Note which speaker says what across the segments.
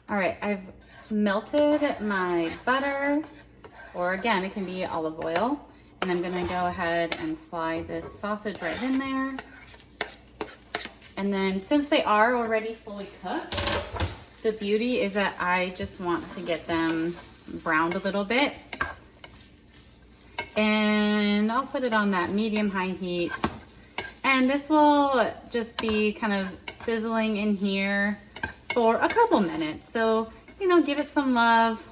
Speaker 1: All right, I've melted my butter, or again, it can be olive oil. And I'm gonna go ahead and slide this sausage right in there. And then since they are already fully cooked, the beauty is that I just want to get them browned a little bit. And I'll put it on that medium-high heat. And this will just be kind of sizzling in here for a couple minutes. So, you know, give it some love,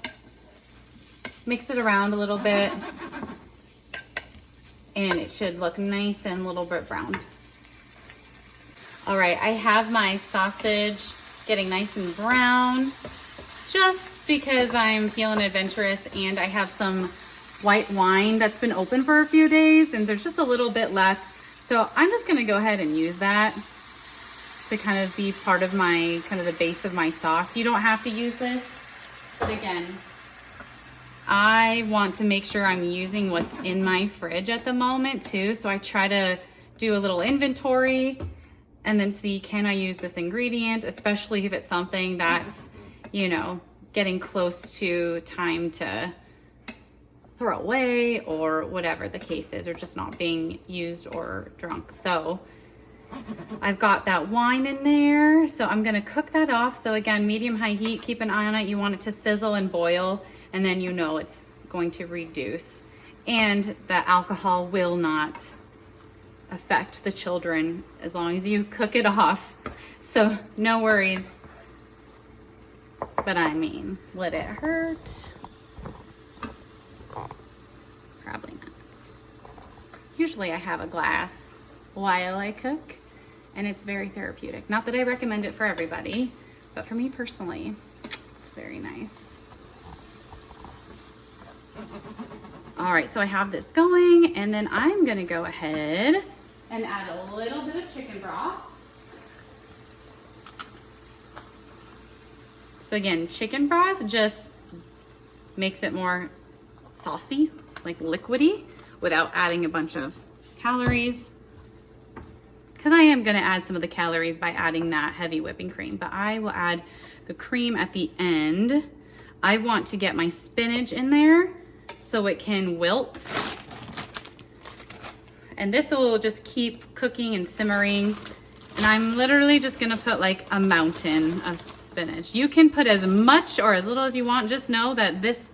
Speaker 1: mix it around a little bit, and it should look nice and a little bit browned. All right, I have my sausage getting nice and brown just because I'm feeling adventurous, and I have some white wine that's been open for a few days and there's just a little bit left. So I'm just gonna go ahead and use that to kind of be part of my, kind of the base of my sauce. You don't have to use this, but again, I want to make sure I'm using what's in my fridge at the moment too. So I try to do a little inventory and then see, can I use this ingredient, especially if it's something that's, you know, getting close to time to throw away or whatever the case is, or just not being used or drunk. So I've got that wine in there. So I'm gonna cook that off. So again, medium-high heat, keep an eye on it. You want it to sizzle and boil, and then you know it's going to reduce. And the alcohol will not affect the children as long as you cook it off. So no worries. But I mean, would it hurt? Probably not. Usually I have a glass while I cook, and it's very therapeutic. Not that I recommend it for everybody, but for me personally, it's very nice. All right, so I have this going, and then I'm gonna go ahead and add a little bit of chicken broth. So again, chicken broth just makes it more saucy, like liquidy, without adding a bunch of calories. Because I am gonna add some of the calories by adding that heavy whipping cream, but I will add the cream at the end. I want to get my spinach in there so it can wilt. And this will just keep cooking and simmering. And I'm literally just gonna put like a mountain of spinach. You can put as much or as little as you want. Just know that this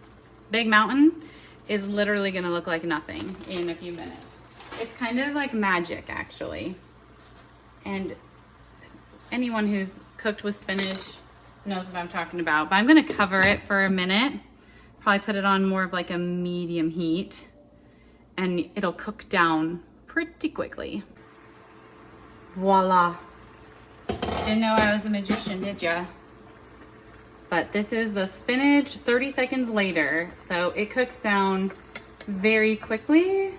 Speaker 1: big mountain is literally gonna look like nothing in a few minutes. It's kind of like magic, actually. And anyone who's cooked with spinach knows what I'm talking about. But I'm gonna cover it for a minute. Probably put it on more of like a medium heat, and it'll cook down pretty quickly. Voila. Didn't know I was a magician, did ya? But this is the spinach 30 seconds later. So it cooks down very quickly.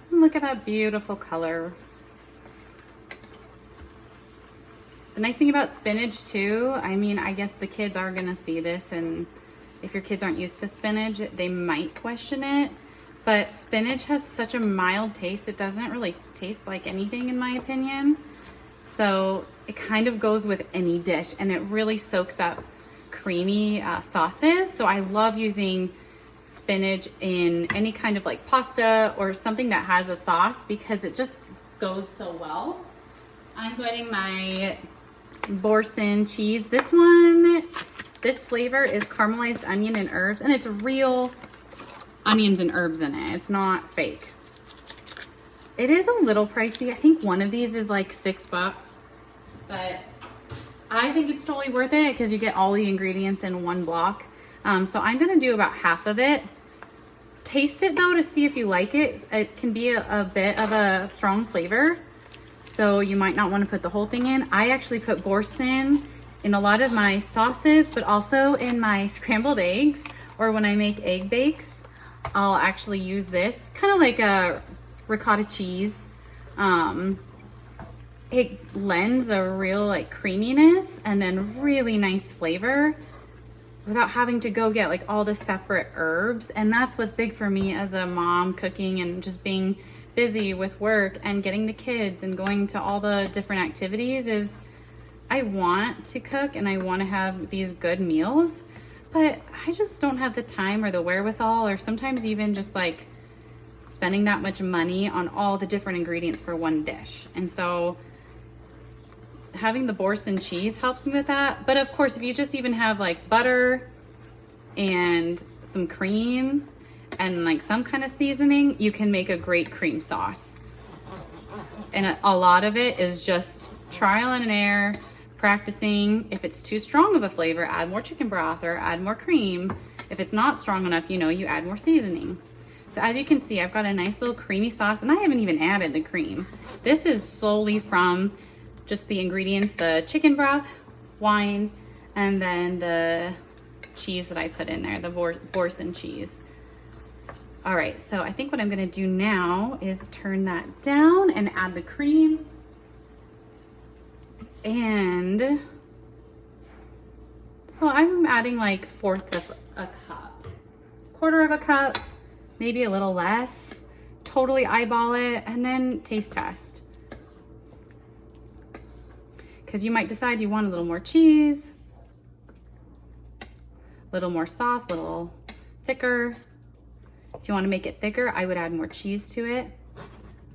Speaker 1: And look at that beautiful color. The nice thing about spinach too, I mean, I guess the kids are gonna see this, and if your kids aren't used to spinach, they might question it. But spinach has such a mild taste. It doesn't really taste like anything in my opinion. So it kind of goes with any dish, and it really soaks up creamy sauces. So I love using spinach in any kind of like pasta or something that has a sauce because it just goes so well. I'm getting my Boursin cheese. This flavor is caramelized onion and herbs, and it's real onions and herbs in it. It's not fake. It is a little pricey. I think one of these is like $6, but I think it's totally worth it because you get all the ingredients in one block. So I'm gonna do about half of it. Taste it though to see if you like it. It can be a bit of a strong flavor, so you might not want to put the whole thing in. I actually put Boursin in a lot of my sauces, but also in my scrambled eggs, or when I make egg bakes, I'll actually use this, kind of like a ricotta cheese. It lends a real like creaminess and then really nice flavor without having to go get like all the separate herbs. And that's what's big for me as a mom, cooking and just being busy with work and getting the kids and going to all the different activities, is I want to cook and I want to have these good meals, but I just don't have the time or the wherewithal, or sometimes even just like spending that much money on all the different ingredients for one dish. And so having the Boursin cheese helps me with that. But of course, if you just even have like butter and some cream and like some kind of seasoning, you can make a great cream sauce. And a lot of it is just trial and error, practicing. If it's too strong of a flavor, add more chicken broth or add more cream. If it's not strong enough, you know, you add more seasoning. So as you can see, I've got a nice little creamy sauce, and I haven't even added the cream. This is solely from just the ingredients, the chicken broth, wine, and then the cheese that I put in there, the Boursin cheese. All right, so I think what I'm gonna do now is turn that down and add the cream. And so I'm adding like 1/4 of a cup, 1/4 of a cup, maybe a little less. Totally eyeball it and then taste test. Because you might decide you want a little more cheese, a little more sauce, a little thicker. If you want to make it thicker, I would add more cheese to it.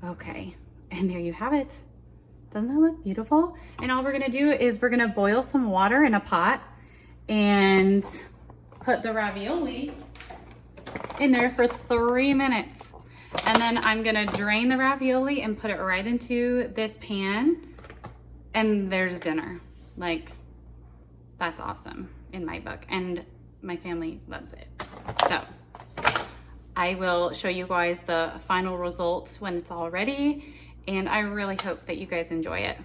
Speaker 1: Okay, and there you have it. Doesn't that look beautiful? And all we're gonna do is we're gonna boil some water in a pot and put the ravioli in there for 3 minutes. And then I'm gonna drain the ravioli and put it right into this pan. And there's dinner. Like, that's awesome in my book. And my family loves it. So I will show you guys the final result when it's all ready. And I really hope that you guys enjoy it.